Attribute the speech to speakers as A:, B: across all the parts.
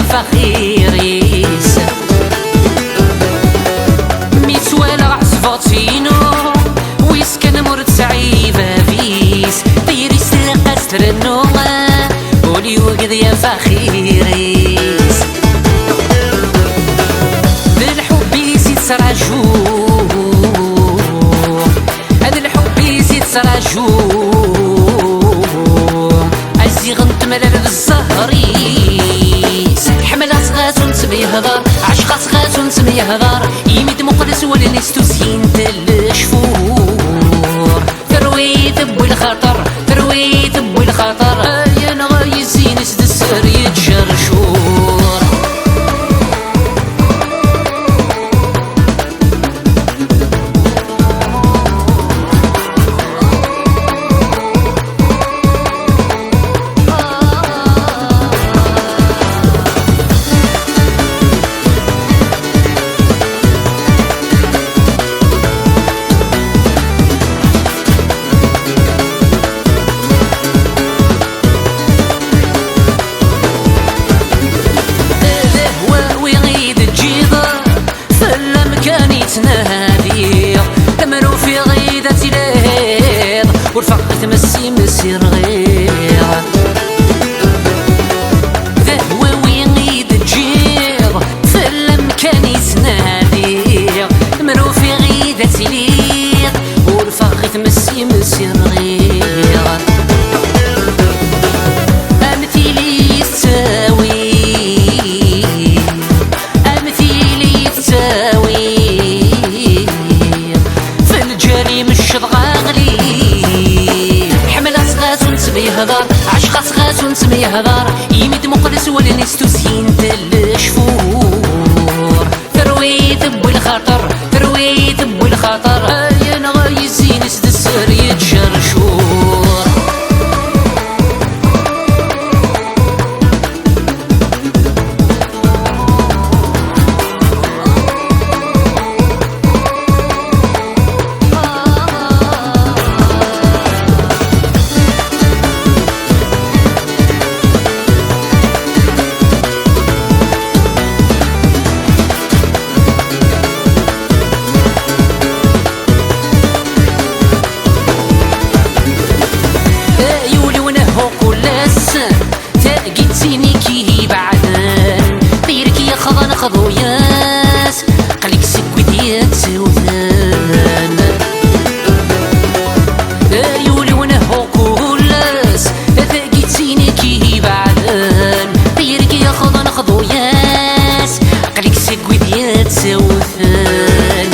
A: فخيريس ميتوالا عزفاطينو ويسكن مرد سعيبة فيس طيريس تلقى سترنو ولي وقض يا فخيريس بالحب يزيد سراجو هذا الحب يزيد سراجو عزي غنت ملال بالزهريس حملة صغات ونسمي هضار عشقة صغات ونسمي هضار يميد مقلس ولنس تسين تل شفور تروي ثبو الخطر تروي ثبو الخطر يا نغاي الزين سد السر يتجر شور نهادير تمرو في غيدة ليل والفقر تمسي مسير غير ذهوى وين غيد تجير فلم كان يتنادير تمرو في غيدة ليل والفقر تمسي مسير غير أمثيلي يستاوي أمثيلي يستاوي هضار عشقة صغات ونسمي هضار يميد مقلس ولنس تسين تل شفور تروي ثبو الخطر تروي ثبو الخطر يا نغاي الزين سد السر يتجر شور خذو ياس قليك سكوتيات سوثان يولي ونهو كولاس ثاقيتيني كي بعدان طيرك يا خذو ياس قليك سكوتيات سوثان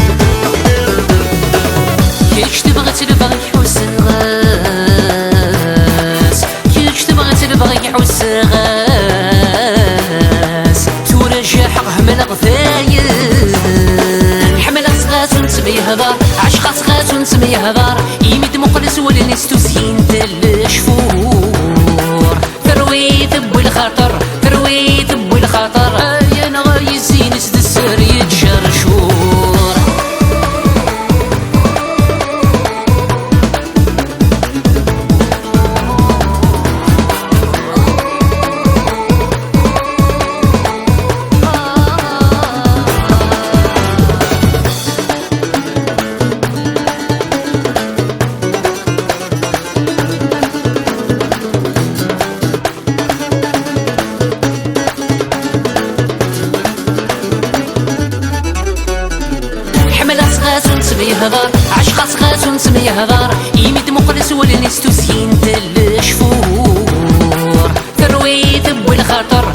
A: كيش تبغى تلبغي حوس غاس كيش تبغى تلبغي حوس غاس من غثايل حملة صغات ونسمي هضار عشقة صغات ونسمي هضار يميد مقلس ولنس تسين تل شفور تروي ثبو الخطر تروي ثبو الخطر يا نغاي الزين سد السر يتجر شور ونسمي هضار عشقة صغات ونسمي هضار يميد مقلس ولنس تسين تل شفور تروي ثبو الخطر